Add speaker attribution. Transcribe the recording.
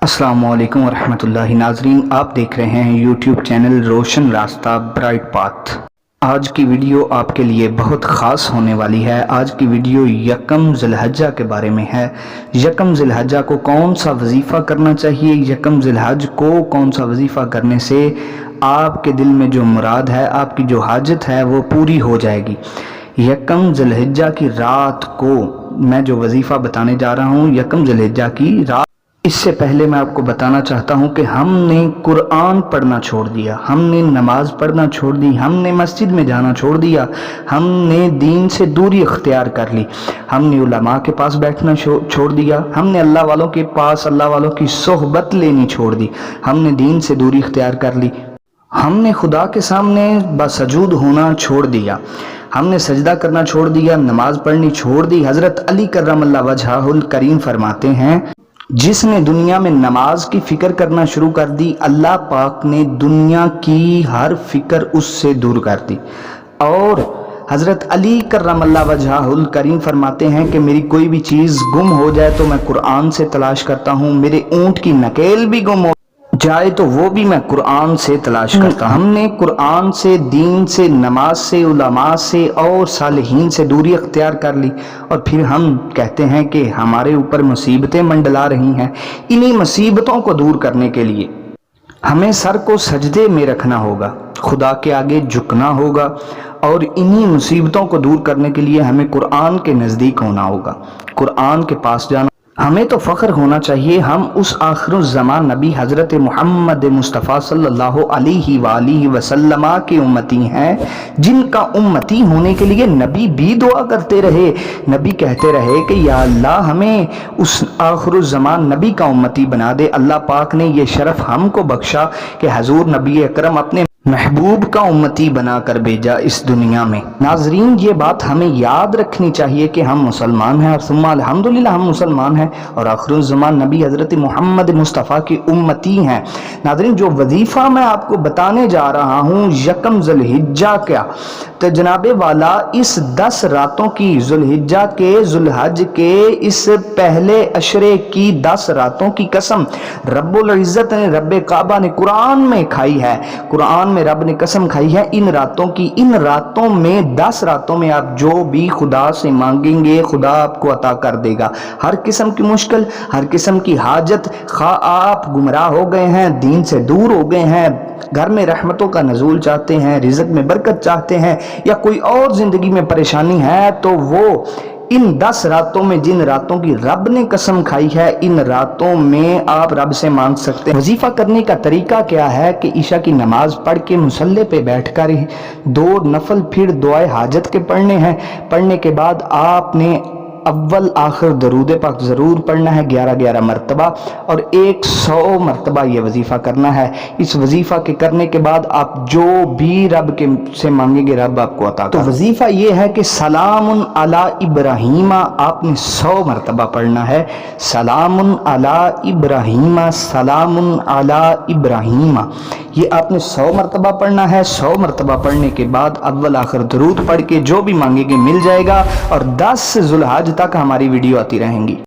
Speaker 1: السلام علیکم ورحمۃ اللہ ناظرین، آپ دیکھ رہے ہیں یوٹیوب چینل روشن راستہ برائٹ پاتھ۔ آج کی ویڈیو آپ کے لیے بہت خاص ہونے والی ہے۔ آج کی ویڈیو یکم ذی الحجہ کے بارے میں ہے۔ یکم ذی الحجہ کو کون سا وظیفہ کرنا چاہیے، یکم ذی الحجہ کو کون سا وظیفہ کرنے سے آپ کے دل میں جو مراد ہے، آپ کی جو حاجت ہے وہ پوری ہو جائے گی۔ یکم ذی الحجہ کی رات کو میں جو وظیفہ بتانے جا رہا ہوں، یکم ذی الحجہ کی رات، اس سے پہلے میں آپ کو بتانا چاہتا ہوں کہ ہم نے قرآن پڑھنا چھوڑ دیا، ہم نے نماز پڑھنا چھوڑ دی، ہم نے مسجد میں جانا چھوڑ دیا، ہم نے دین سے دوری اختیار کر لی، ہم نے علماء کے پاس بیٹھنا چھوڑ دیا، ہم نے اللہ والوں کے پاس اللہ والوں کی صحبت لینی چھوڑ دی، ہم نے دین سے دوری اختیار کر لی، ہم نے خدا کے سامنے بسجود ہونا چھوڑ دیا، ہم نے سجدہ کرنا چھوڑ دیا، نماز پڑھنی چھوڑ دی۔ حضرت علی کرم اللہ وجہہ الکریم فرماتے ہیں، جس نے دنیا میں نماز کی فکر کرنا شروع کر دی، اللہ پاک نے دنیا کی ہر فکر اس سے دور کر دی۔ اور حضرت علی کرم اللہ وجہہ الکریم فرماتے ہیں کہ میری کوئی بھی چیز گم ہو جائے تو میں قرآن سے تلاش کرتا ہوں، میرے اونٹ کی نکیل بھی گم ہو جائے تو وہ بھی میں قرآن سے تلاش کرتا ہوں۔ ہم نے قرآن سے، دین سے، نماز سے، علماء سے اور صالحین سے دوری اختیار کر لی، اور پھر ہم کہتے ہیں کہ ہمارے اوپر مصیبتیں منڈلا رہی ہیں۔ انہی مصیبتوں کو دور کرنے کے لیے ہمیں سر کو سجدے میں رکھنا ہوگا، خدا کے آگے جھکنا ہوگا، اور انہی مصیبتوں کو دور کرنے کے لیے ہمیں قرآن کے نزدیک ہونا ہوگا، قرآن کے پاس جانا۔ ہمیں تو فخر ہونا چاہیے، ہم اس آخر الزمان نبی حضرت محمد مصطفیٰ صلی اللہ علیہ وآلہ وسلم کی امتی ہیں، جن کا امتی ہونے کے لیے نبی بھی دعا کرتے رہے، نبی کہتے رہے کہ یا اللہ ہمیں اس آخر الزمان نبی کا امتی بنا دے۔ اللہ پاک نے یہ شرف ہم کو بخشا کہ حضور نبی اکرم اپنے محبوب کا امتی بنا کر بھیجا اس دنیا میں۔ ناظرین، یہ بات ہمیں یاد رکھنی چاہیے کہ ہم مسلمان ہیں، اور ثم الحمدللہ ہم مسلمان ہیں، اور آخر الزمان نبی حضرت محمد مصطفیٰ کی امتی ہیں۔ ناظرین، جو وظیفہ میں آپ کو بتانے جا رہا ہوں یکم ذی الحجہ کا، تو جناب والا اس 10 راتوں کی، ذی الحجہ کے، ذی الحج کے اس پہلے عشرے کی 10 راتوں کی قسم رب العزت نے، رب کعبہ نے قرآن میں کھائی ہے، قرآن میں رب نے قسم کھائی ہے ان راتوں کی، ان راتوں میں 10 راتوں میں آپ جو بھی خدا سے مانگیں گے خدا آپ کو عطا کر دے گا۔ ہر قسم کی مشکل، ہر قسم کی حاجت، خواہ آپ گمراہ ہو گئے ہیں، دین سے دور ہو گئے ہیں، گھر میں رحمتوں کا نزول چاہتے ہیں، رزق میں برکت چاہتے ہیں، یا کوئی اور زندگی میں پریشانی ہے، تو وہ ان 10 راتوں میں، جن راتوں کی رب نے قسم کھائی ہے، ان راتوں میں آپ رب سے مانگ سکتے ہیں۔ وظیفہ کرنے کا طریقہ کیا ہے کہ عشاء کی نماز پڑھ کے مصلی پہ بیٹھ کر 2 نفل پھر دعائے حاجت کے پڑھنے ہیں۔ پڑھنے کے بعد آپ نے اول آخر درود پاک ضرور پڑھنا ہے 11 مرتبہ، اور 100 مرتبہ یہ وظیفہ کرنا ہے۔ اس وظیفہ کے کرنے کے بعد آپ جو بھی رب کے سے مانگیں گے رب آپ کو عطا کرے گا۔ تو وظیفہ یہ ہے کہ سلام علی ابراہیم آپ نے 100 مرتبہ پڑھنا ہے، سلام علی ابراہیم، سلام علی ابراہیم، یہ آپ نے 100 مرتبہ پڑھنا ہے۔ 100 مرتبہ پڑھنے کے بعد اول آخر درود پڑھ کے جو بھی مانگیں گے مل جائے گا، اور 10 ذی الحجہ تک ہماری ویڈیو آتی رہیں گی۔